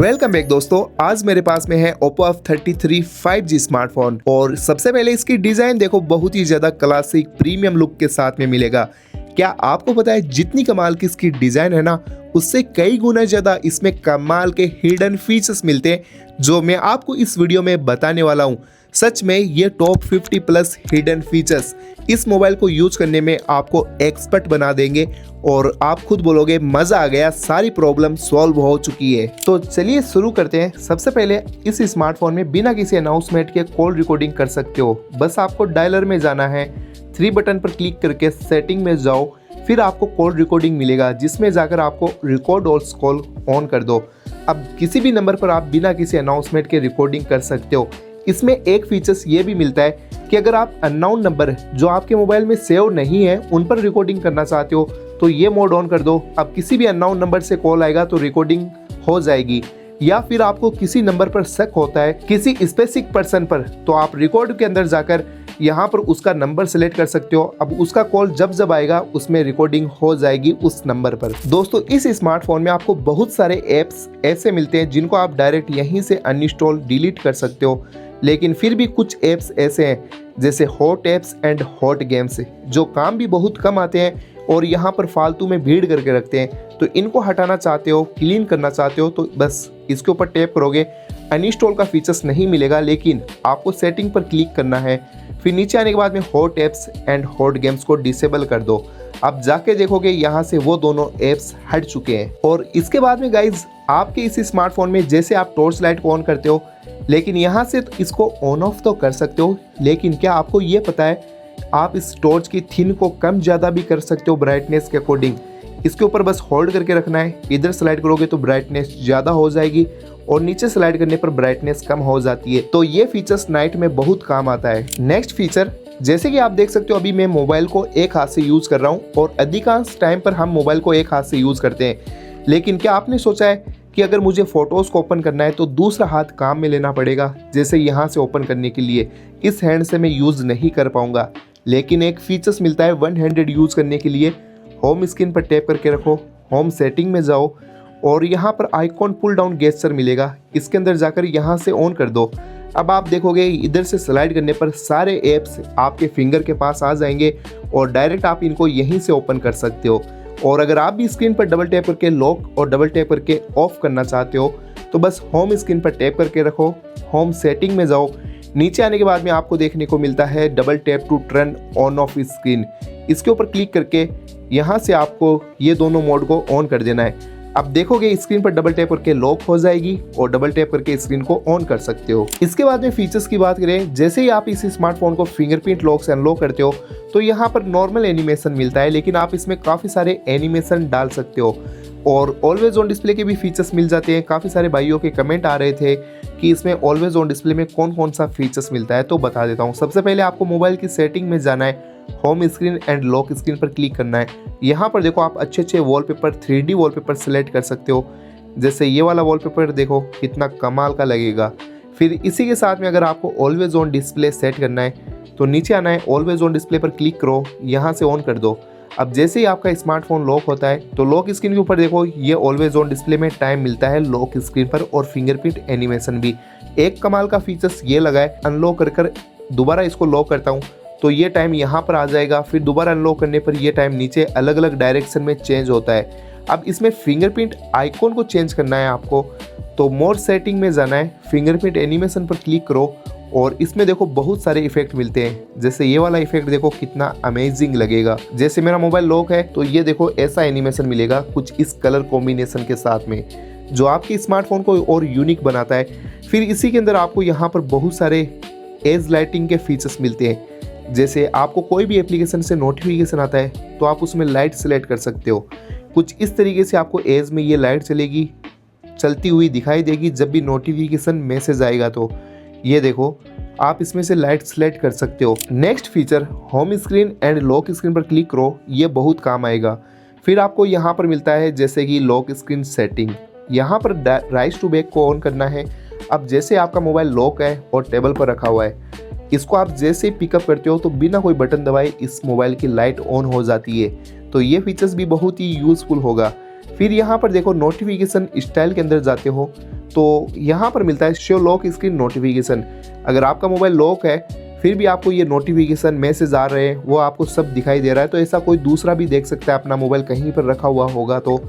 Welcome back दोस्तों। आज मेरे पास में है Oppo F33 5G स्मार्टफोन और सबसे पहले इसकी डिजाइन देखो, बहुत ही ज्यादा क्लासिक प्रीमियम लुक के साथ में मिलेगा। क्या आपको पता है जितनी कमाल की इसकी डिजाइन है ना, उससे कई गुना ज्यादा इसमें कमाल के हिडन फीचर्स मिलते हैं जो मैं आपको इस वीडियो में बताने वाला हूँ। सच में ये टॉप 50 प्लस हिडन फीचर्स इस मोबाइल को यूज करने में आपको एक्सपर्ट बना देंगे और आप खुद बोलोगे मजा आ गया, सारी प्रॉब्लम सॉल्व हो चुकी है। तो चलिए शुरू करते हैं। सबसे पहले इस स्मार्टफोन में बिना किसी अनाउंसमेंट के कॉल रिकॉर्डिंग कर सकते हो। बस आपको डायलर में जाना है, 3 बटन पर क्लिक करके सेटिंग में जाओ, फिर आपको कॉल रिकॉर्डिंग मिलेगा जिसमें जाकर आपको रिकॉर्ड और कॉल ऑन कर दो। अब किसी भी नंबर पर आप बिना किसी अनाउंसमेंट के रिकॉर्डिंग कर सकते हो। इसमें एक फीचर्स ये भी मिलता है कि अगर आप अननोन नंबर जो आपके मोबाइल में सेव नहीं है उन पर रिकॉर्डिंग करना चाहते हो तो ये मोड ऑन कर दो। अब किसी भी अननोन नंबर से कॉल आएगा तो रिकॉर्डिंग हो जाएगी। या फिर आपको किसी नंबर पर शक होता है किसी स्पेसिफिक पर्सन पर, तो आप रिकॉर्ड के अंदर जाकर यहाँ पर उसका नंबर सेलेक्ट कर सकते हो। अब उसका कॉल जब जब आएगा उसमें रिकॉर्डिंग हो जाएगी उस नंबर पर। दोस्तों इस स्मार्टफोन में आपको बहुत सारे ऐप्स ऐसे मिलते हैं जिनको आप डायरेक्ट यहीं से अनइंस्टॉल डिलीट कर सकते हो, लेकिन फिर भी कुछ ऐप्स ऐसे हैं जैसे hot apps and hot games जो काम भी बहुत कम आते हैं और यहाँ पर फालतू में भीड़ करके रखते हैं। तो इनको हटाना चाहते हो, क्लीन करना चाहते हो तो बस इसके ऊपर टैप करोगे। अनइंस्टॉल का फीचर्स नहीं मिलेगा, लेकिन आपको सेटिंग पर क्लिक करना है, फिर नीचे आने के बाद में hot apps and hot games को डिसेबल कर दो। अब जाके देखोगे यहाँ से वो दोनों ऐप्स हट चुके हैं। और इसके बाद में गाइज आपके इस स्मार्टफोन में जैसे आप टॉर्च लाइट को ऑन करते हो, लेकिन यहाँ से तो इसको ऑन ऑफ तो कर सकते हो, लेकिन क्या आपको ये पता है आप इस टॉर्च की थिन को कम ज़्यादा भी कर सकते हो ब्राइटनेस के अकॉर्डिंग। इसके ऊपर बस होल्ड करके रखना है, इधर स्लाइड करोगे तो ब्राइटनेस ज़्यादा हो जाएगी और नीचे स्लाइड करने पर ब्राइटनेस कम हो जाती है। तो ये फीचर्स नाइट में बहुत काम आता है। नेक्स्ट फीचर, जैसे कि आप देख सकते हो अभी मैं मोबाइल को एक हाथ से यूज़ कर रहा हूँ और अधिकांश टाइम पर हम मोबाइल को एक हाथ से यूज़ करते हैं, लेकिन क्या आपने सोचा है कि अगर मुझे फ़ोटोज़ को ओपन करना है तो दूसरा हाथ काम में लेना पड़ेगा। जैसे यहाँ से ओपन करने के लिए इस हैंड से मैं यूज़ नहीं कर पाऊँगा, लेकिन एक फीचर्स मिलता है वन हैंडेड यूज़ करने के लिए। होम स्क्रीन पर टैप करके रखो, होम सेटिंग में जाओ और यहाँ पर आइकॉन पुल डाउन गेस्चर मिलेगा, इसके अंदर जाकर यहाँ से ऑन कर दो। अब आप देखोगे इधर से स्लाइड करने पर सारे ऐप्स आपके फिंगर के पास आ जाएंगे और डायरेक्ट आप इनको यहीं से ओपन कर सकते हो। और अगर आप भी स्क्रीन पर डबल टैप करके लॉक और डबल टैप करके ऑफ करना चाहते हो तो बस होम स्क्रीन पर टैप करके रखो, होम सेटिंग में जाओ, नीचे आने के बाद में आपको देखने को मिलता है double tap to turn on off screen. इसके ऊपर क्लिक करके यहाँ से आपको ये दोनों मोड को ऑन कर देना है। अब देखोगे स्क्रीन पर डबल टैप करके लॉक हो जाएगी और डबल टैप करके स्क्रीन को ऑन कर सकते हो। इसके बाद में फीचर्स की बात करें, जैसे ही आप इस स्मार्टफोन को फिंगरप्रिंट लॉक से अनलॉक करते हो तो यहाँ पर नॉर्मल एनिमेशन मिलता है, लेकिन आप इसमें काफ़ी सारे एनिमेशन डाल सकते हो और ऑलवेज ऑन डिस्प्ले के भी फीचर्स मिल जाते हैं। काफ़ी सारे भाइयों के कमेंट आ रहे थे कि इसमें ऑलवेज ऑन डिस्प्ले में कौन कौन सा फीचर्स मिलता है, तो बता देता हूँ। सबसे पहले आपको मोबाइल की सेटिंग में जाना है, home screen and lock screen पर क्लिक करना है। यहाँ पर देखो आप अच्छे अच्छे वॉलपेपर 3D वॉलपेपर सेलेक्ट कर सकते हो। जैसे ये वाला वॉलपेपर देखो कितना कमाल का लगेगा। फिर इसी के साथ में अगर आपको ऑलवेज ऑन डिस्प्ले सेट करना है तो नीचे आना है, ऑलवेज ऑन डिस्प्ले पर क्लिक करो, यहाँ से ऑन कर दो। अब जैसे ही आपका स्मार्टफोन लॉक होता है तो लॉक स्क्रीन के ऊपर देखो ये ऑलवेज ऑन डिस्प्ले में टाइम मिलता है लॉक स्क्रीन पर और फिंगरप्रिंट एनिमेशन भी। एक कमाल का फीचर्स ये लगा है, अनलॉक कर कर दोबारा इसको लॉक करता हूँ तो ये टाइम यहाँ पर आ जाएगा, फिर दोबारा अनलॉक करने पर ये टाइम नीचे अलग अलग डायरेक्शन में चेंज होता है। अब इसमें फिंगरप्रिंट आइकॉन को चेंज करना है आपको तो मोर सेटिंग में जाना है, फिंगरप्रिंट एनिमेशन पर क्लिक करो और इसमें देखो बहुत सारे इफेक्ट मिलते हैं। जैसे ये वाला इफेक्ट देखो कितना अमेजिंग लगेगा। जैसे मेरा मोबाइल लॉक है तो ये देखो ऐसा एनिमेशन मिलेगा कुछ इस कलर कॉम्बिनेशन के साथ में, जो आपके स्मार्टफोन को और यूनिक बनाता है। फिर इसी के अंदर आपको यहाँ पर बहुत सारे एज लाइटिंग के फीचर्स मिलते हैं। जैसे आपको कोई भी एप्लीकेशन से नोटिफिकेशन आता है तो आप उसमें लाइट सेलेक्ट कर सकते हो। कुछ इस तरीके से आपको एज में ये लाइट चलेगी, चलती हुई दिखाई देगी जब भी नोटिफिकेशन मैसेज आएगा। तो ये देखो आप इसमें से लाइट सेलेक्ट कर सकते हो। Next feature, home screen and lock screen पर क्लिक करो, ये बहुत काम आएगा। फिर आपको यहाँ पर मिलता है जैसे कि लॉक स्क्रीन सेटिंग, यहाँ पर राइज टू बैक को ऑन करना है। अब जैसे आपका मोबाइल लॉक है और टेबल पर रखा हुआ है, इसको आप जैसे ही पिकअप करते हो तो बिना कोई बटन दबाए इस मोबाइल की लाइट ऑन हो जाती है। तो ये फीचर्स भी बहुत ही यूज़फुल होगा। फिर यहाँ पर देखो नोटिफिकेशन स्टाइल के अंदर जाते हो तो यहाँ पर मिलता है शो लॉक स्क्रीन नोटिफिकेशन। अगर आपका मोबाइल लॉक है फिर भी आपको ये नोटिफिकेशन मैसेज आ रहे हैं, वो आपको सब दिखाई दे रहा है, तो ऐसा कोई दूसरा भी देख सकता है अपना मोबाइल कहीं पर रखा हुआ होगा तो।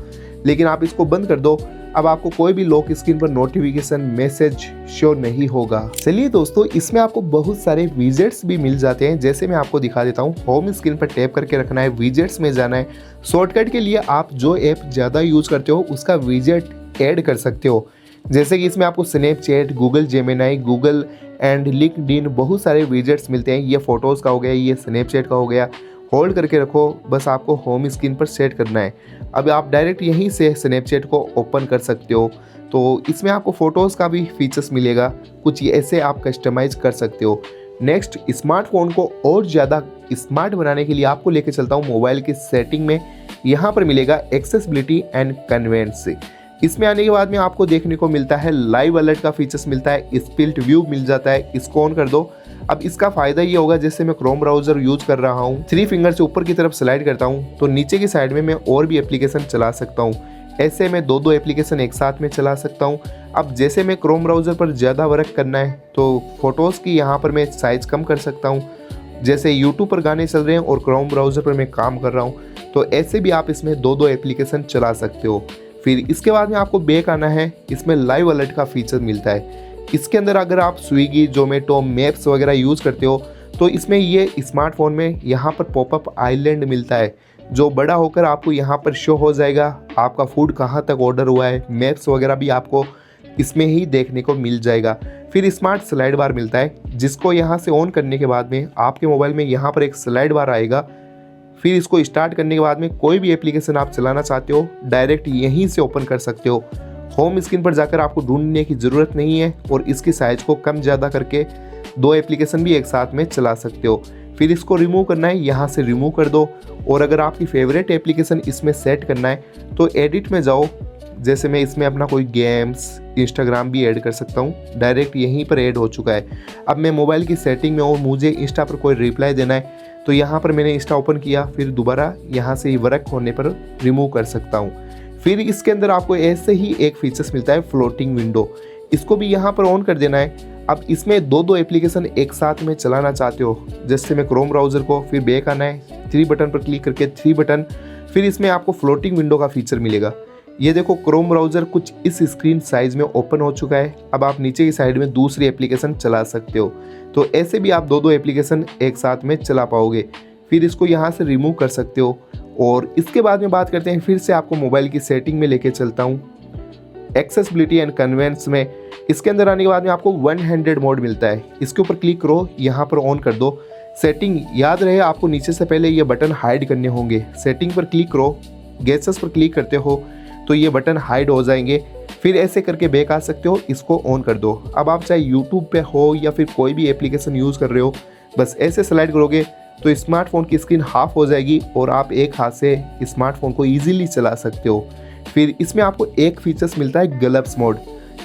लेकिन आप इसको बंद कर दो, अब आपको कोई भी लॉक स्क्रीन पर नोटिफिकेशन मैसेज शो नहीं होगा। चलिए दोस्तों, इसमें आपको बहुत सारे विजेट्स भी मिल जाते हैं, जैसे मैं आपको दिखा देता हूँ। होम स्क्रीन पर टैप करके रखना है, विजेट्स में जाना है। शॉर्टकट के लिए आप जो ऐप ज़्यादा यूज करते हो उसका विजेट ऐड कर सकते हो। जैसे कि इसमें आपको Snapchat, Google Gemini, Google and LinkedIn बहुत सारे विजेट्स मिलते हैं। ये फोटोज़ का हो गया, ये स्नैपचैट का हो गया। होल्ड करके रखो, बस आपको होम स्क्रीन पर सेट करना है। अब आप डायरेक्ट यहीं से स्नैपचैट को ओपन कर सकते हो। तो इसमें आपको फ़ोटोज़ का भी फीचर्स मिलेगा, कुछ ऐसे आप कस्टमाइज कर सकते हो। नेक्स्ट, स्मार्टफोन को और ज़्यादा स्मार्ट बनाने के लिए आपको लेके चलता हूँ मोबाइल की सेटिंग में। यहाँ पर मिलेगा एक्सेसिबिलिटी एंड कन्वीनियंस। इसमें आने के बाद में आपको देखने को मिलता है लाइव अलर्ट का फीचर्स मिलता है, स्प्लिट व्यू मिल जाता है, इसको ऑन कर दो। अब इसका फ़ायदा ये होगा, जैसे मैं क्रोम ब्राउज़र यूज़ कर रहा हूँ, 3 फिंगर से ऊपर की तरफ स्लाइड करता हूँ तो नीचे की साइड में मैं और भी एप्लीकेशन चला सकता हूँ। ऐसे मैं 2 एप्लीकेशन एक साथ में चला सकता हूँ। अब जैसे मैं क्रोम ब्राउज़र पर ज़्यादा वर्क करना है तो फ़ोटोज़ की यहाँ पर मैं साइज़ कम कर सकता हूँ। जैसे यूट्यूब पर गाने चल रहे हैं और क्रोम ब्राउज़र पर मैं काम कर रहा हूँ, तो ऐसे भी आप इसमें 2 एप्लीकेशन चला सकते हो। फिर इसके बाद में आपको बैक आना है, इसमें लाइव अलर्ट का फीचर मिलता है। इसके अंदर अगर आप स्विगी, जोमेटो, मैप्स वगैरह यूज़ करते हो तो इसमें ये स्मार्टफोन में यहाँ पर पॉपअप आइलैंड मिलता है, जो बड़ा होकर आपको यहाँ पर शो हो जाएगा आपका फूड कहाँ तक ऑर्डर हुआ है। मैप्स वगैरह भी आपको इसमें ही देखने को मिल जाएगा। फिर स्मार्ट स्लाइड बार मिलता है, जिसको यहाँ से ऑन करने के बाद में आपके मोबाइल में यहाँ पर एक स्लाइड बार आएगा। फिर इसको स्टार्ट करने के बाद में कोई भी एप्लीकेशन आप चलाना चाहते हो डायरेक्ट यहीं से ओपन कर सकते हो। होम स्क्रीन पर जाकर आपको ढूंढने की ज़रूरत नहीं है और इसकी साइज़ को कम ज़्यादा करके 2 एप्लीकेशन भी एक साथ में चला सकते हो। फिर इसको रिमूव करना है, यहाँ से रिमूव कर दो। और अगर आपकी फेवरेट एप्लीकेशन इसमें सेट करना है तो एडिट में जाओ। जैसे मैं इसमें अपना कोई गेम्स, इंस्टाग्राम भी ऐड कर सकता हूँ, डायरेक्ट यहीं पर ऐड हो चुका है। अब मैं मोबाइल की सेटिंग में और मुझे इंस्टा पर कोई रिप्लाई देना है तो यहाँ पर मैंने इंस्टा ओपन किया, फिर दोबारा यहाँ से वर्क होने पर रिमूव कर सकता हूँ। फिर इसके अंदर आपको ऐसे ही एक फीचर्स मिलता है फ्लोटिंग विंडो, इसको भी यहाँ पर ऑन कर देना है। अब इसमें 2 एप्लीकेशन एक साथ में चलाना चाहते हो, जैसे मैं क्रोम ब्राउज़र को, फिर बैक आना है, 3 बटन पर क्लिक करके 3 बटन, फिर इसमें आपको फ्लोटिंग विंडो का फीचर मिलेगा। ये देखो क्रोम ब्राउज़र कुछ इस स्क्रीन साइज़ में ओपन हो चुका है। अब आप नीचे की साइड में दूसरी एप्लीकेशन चला सकते हो, तो ऐसे भी आप 2 एप्लीकेशन एक साथ में चला पाओगे। फिर इसको यहाँ से रिमूव कर सकते हो। और इसके बाद में बात करते हैं, फिर से आपको मोबाइल की सेटिंग में लेके चलता हूँ एक्सेसिबिलिटी एंड कन्वीनियंस में। इसके अंदर आने के बाद में आपको 1 हैंडेड मोड मिलता है, इसके ऊपर क्लिक करो, यहाँ पर ऑन कर दो। सेटिंग याद रहे आपको नीचे से पहले ये बटन हाइड करने होंगे। सेटिंग पर क्लिक करो, गैसेस पर क्लिक करते हो तो ये बटन हाइड हो जाएंगे। फिर ऐसे करके बैक आ सकते हो, इसको ऑन कर दो। अब आप चाहे यूट्यूब पे हो या फिर कोई भी एप्लीकेशन यूज़ कर रहे हो, बस ऐसे स्लाइड करोगे तो स्मार्टफोन की स्क्रीन हाफ हो जाएगी और आप एक हाथ से स्मार्टफोन को ईजिली चला सकते हो। फिर इसमें आपको एक फीचर्स मिलता है ग्लव्स मोड।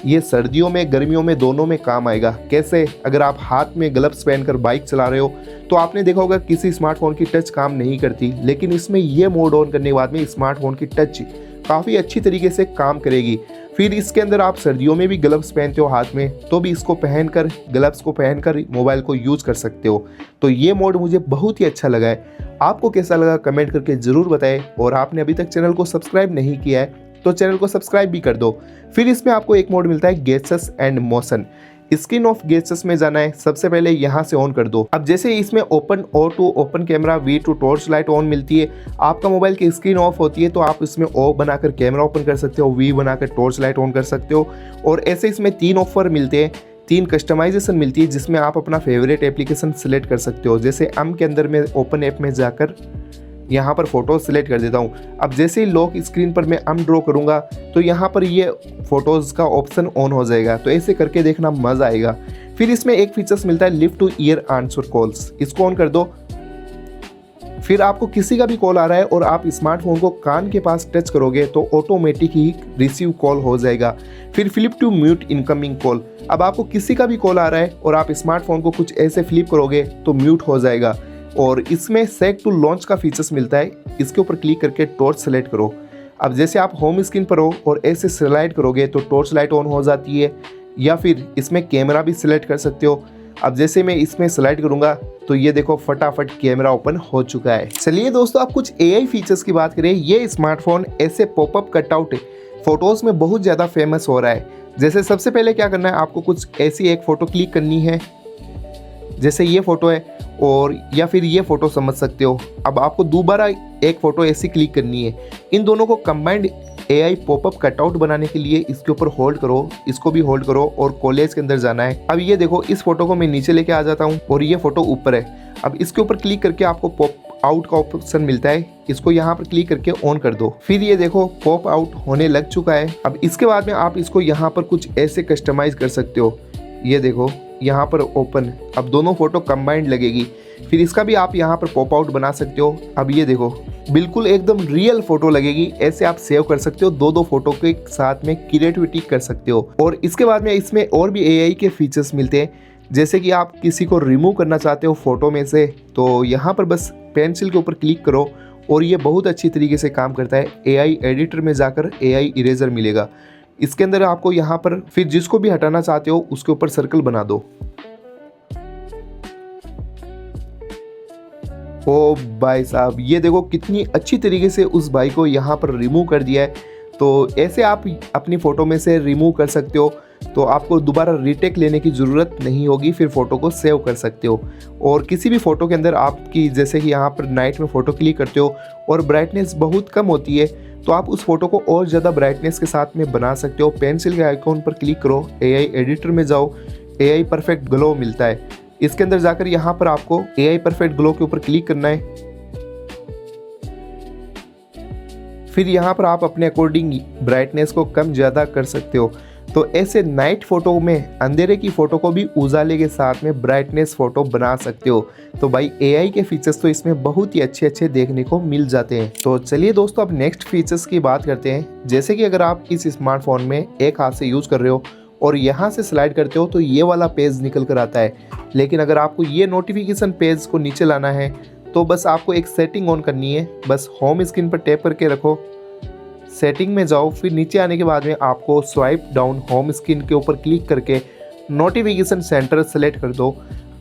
ये सर्दियों में गर्मियों में दोनों में काम आएगा। कैसे? अगर आप हाथ में ग्लव्स पहनकर बाइक चला रहे हो तो आपने देखा होगा किसी स्मार्टफोन की टच काम नहीं करती, लेकिन इसमें ये मोड ऑन करने के बाद में स्मार्टफोन की टच काफ़ी अच्छी तरीके से काम करेगी। फिर इसके अंदर आप सर्दियों में भी ग्लव्स पहनते हो हाथ में, तो भी इसको पहनकर, ग्लव्स को पहनकर मोबाइल को यूज़ कर सकते हो। तो ये मोड मुझे बहुत ही अच्छा लगा है। आपको कैसा लगा कमेंट करके ज़रूर बताएं। और आपने अभी तक चैनल को सब्सक्राइब नहीं किया है तो चैनल को सब्सक्राइब भी कर दो। फिर इसमें आपको एक मोड मिलता है gestures and motion. Screen of gestures में जाना है, सबसे पहले यहाँ से ऑन कर दो। अब जैसे इसमें open O2 open camera, V2 torch light on मिलती है। आपका मोबाइल की स्क्रीन ऑफ होती है तो आप इसमें O बनाकर कैमरा ओपन कर सकते हो, V बनाकर टॉर्च लाइट ऑन कर सकते हो। और ऐसे इसमें 3 ऑफर मिलते हैं, 3 कस्टमाइजेशन मिलती है जिसमें आप अपना फेवरेट एप्लीकेशन सिलेक्ट कर सकते हो। जैसे के अंदर मैं ओपन ऐप में जाकर यहाँ पर फ़ोटो सिलेक्ट कर देता हूँ। अब जैसे ही लॉक स्क्रीन पर मैं ड्रॉ करूँगा तो यहाँ पर ये फ़ोटोज़ का ऑप्शन ऑन हो जाएगा। तो ऐसे करके देखना मज़ा आएगा। फिर इसमें एक फीचर्स मिलता है lift two year answer calls, इसको ऑन कर दो। फिर आपको किसी का भी कॉल आ रहा है और आप स्मार्टफोन को कान के पास टच करोगे तो ऑटोमेटिक ही रिसीव कॉल हो जाएगा। फिर flip to mute incoming call, अब आपको किसी का भी कॉल आ रहा है और आप स्मार्टफोन को कुछ ऐसे फ्लिप करोगे तो म्यूट हो जाएगा। और इसमें सेट टू लॉन्च का फीचर्स मिलता है, इसके ऊपर क्लिक करके टॉर्च सेलेक्ट करो। अब जैसे आप होम स्क्रीन पर हो और ऐसे स्लाइड करोगे तो टॉर्च लाइट ऑन हो जाती है, या फिर इसमें कैमरा भी सिलेक्ट कर सकते हो। अब जैसे मैं इसमें स्लाइड करूंगा तो ये देखो फटाफट कैमरा ओपन हो चुका है। चलिए दोस्तों, आप कुछ एआई फीचर्स की बात करें। ये स्मार्टफोन ऐसे पॉपअप कटआउट फोटोज में बहुत ज़्यादा फेमस हो रहा है। जैसे सबसे पहले क्या करना है, आपको कुछ ऐसी एक फ़ोटो क्लिक करनी है, जैसे ये फ़ोटो है, और या फिर ये फ़ोटो समझ सकते हो। अब आपको दोबारा एक फ़ोटो ऐसी क्लिक करनी है। इन दोनों को कंबाइंड एआई पॉपअप कटआउट बनाने के लिए इसके ऊपर होल्ड करो, इसको भी होल्ड करो और कॉलेज के अंदर जाना है। अब ये देखो, इस फोटो को मैं नीचे लेके आ जाता हूँ और ये फोटो ऊपर है। अब इसके ऊपर क्लिक करके आपको पॉप आउट का ऑप्शन मिलता है, इसको यहाँ पर क्लिक करके ऑन कर दो। फिर ये देखो पॉप आउट होने लग चुका है। अब इसके बाद में आप इसको यहाँ पर कुछ ऐसे कस्टमाइज कर सकते हो। ये देखो यहाँ पर ओपन, अब दोनों फोटो कंबाइंड लगेगी। फिर इसका भी आप यहाँ पर पॉप आउट बना सकते हो। अब ये देखो बिल्कुल एकदम रियल फोटो लगेगी। ऐसे आप सेव कर सकते हो, दो फोटो के साथ में क्रिएटिविटी कर सकते हो। और इसके बाद में इसमें और भी एआई के फीचर्स मिलते हैं। जैसे कि आप किसी को रिमूव करना चाहते हो फोटो में से, तो यहाँ पर बस पेंसिल के ऊपर क्लिक करो और ये बहुत अच्छी तरीके से काम करता है। एआई एडिटर में जाकर एआई इरेजर मिलेगा। इसके अंदर आपको यहाँ पर फिर जिसको भी हटाना चाहते हो उसके ऊपर सर्कल बना दो। ओ भाई साहब, ये देखो कितनी अच्छी तरीके से उस भाई को यहाँ पर रिमूव कर दिया है। तो ऐसे आप अपनी फ़ोटो में से रिमूव कर सकते हो, तो आपको दोबारा रीटेक लेने की ज़रूरत नहीं होगी, फिर फ़ोटो को सेव कर सकते हो। और किसी भी फ़ोटो के अंदर आपकी, जैसे कि यहाँ पर नाइट में फ़ोटो क्लिक करते हो और ब्राइटनेस बहुत कम होती है, तो आप उस फोटो को और ज़्यादा ब्राइटनेस के साथ में बना सकते हो। पेंसिल के आइकॉन पर क्लिक करो, एआई एडिटर में जाओ, एआई परफेक्ट ग्लो मिलता है। इसके अंदर जाकर यहाँ पर आपको एआई परफेक्ट ग्लो के ऊपर क्लिक करना है। फिर यहाँ पर आप अपने अकॉर्डिंग ब्राइटनेस को कम ज़्यादा कर सकते हो। तो ऐसे नाइट फोटो में अंधेरे की फ़ोटो को भी उजाले के साथ में ब्राइटनेस फ़ोटो बना सकते हो। तो भाई एआई के फीचर्स तो इसमें बहुत ही अच्छे देखने को मिल जाते हैं। तो चलिए दोस्तों, अब नेक्स्ट फीचर्स की बात करते हैं। जैसे कि अगर आप इस स्मार्टफोन में एक हाथ से यूज़ कर रहे हो और यहाँ से स्लाइड करते हो तो ये वाला पेज निकल कर आता है। लेकिन अगर आपको ये नोटिफिकेशन पेज को नीचे लाना है तो बस आपको एक सेटिंग ऑन करनी है। बस होम स्क्रीन पर टैप करके रखो, सेटिंग में जाओ, फिर नीचे आने के बाद में आपको स्वाइप डाउन होम स्क्रीन के ऊपर क्लिक करके नोटिफिकेशन सेंटर सेलेक्ट कर दो।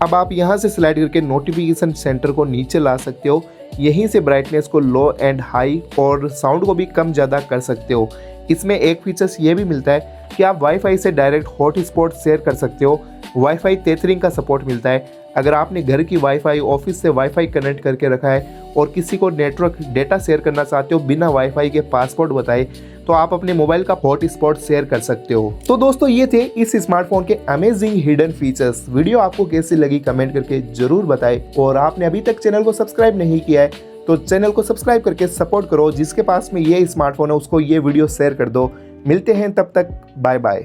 अब आप यहाँ से स्लाइड करके नोटिफिकेशन सेंटर को नीचे ला सकते हो। यहीं से ब्राइटनेस को लो एंड हाई और साउंड को भी कम ज़्यादा कर सकते हो। इसमें एक फीचर्स ये भी मिलता है कि आप वाईफाई से डायरेक्ट हॉटस्पॉट शेयर कर सकते हो। वाईफाई टेथरिंग का सपोर्ट मिलता है। अगर आपने घर की वाईफाई, ऑफिस से वाईफाई कनेक्ट करके रखा है और किसी को नेटवर्क डेटा शेयर करना चाहते हो बिना वाईफाई के पासवर्ड बताए, तो आप अपने मोबाइल का हॉटस्पॉट शेयर कर सकते हो। तो दोस्तों, ये थे इस स्मार्टफोन के अमेजिंग हिडन फीचर्स। वीडियो आपको कैसी लगी कमेंट करके जरूर बताएं। और आपने अभी तक चैनल को सब्सक्राइब नहीं किया है तो चैनल को सब्सक्राइब करके सपोर्ट करो। जिसके पास में ये स्मार्टफोन है उसको ये वीडियो शेयर कर दो। मिलते हैं, तब तक बाय बाय।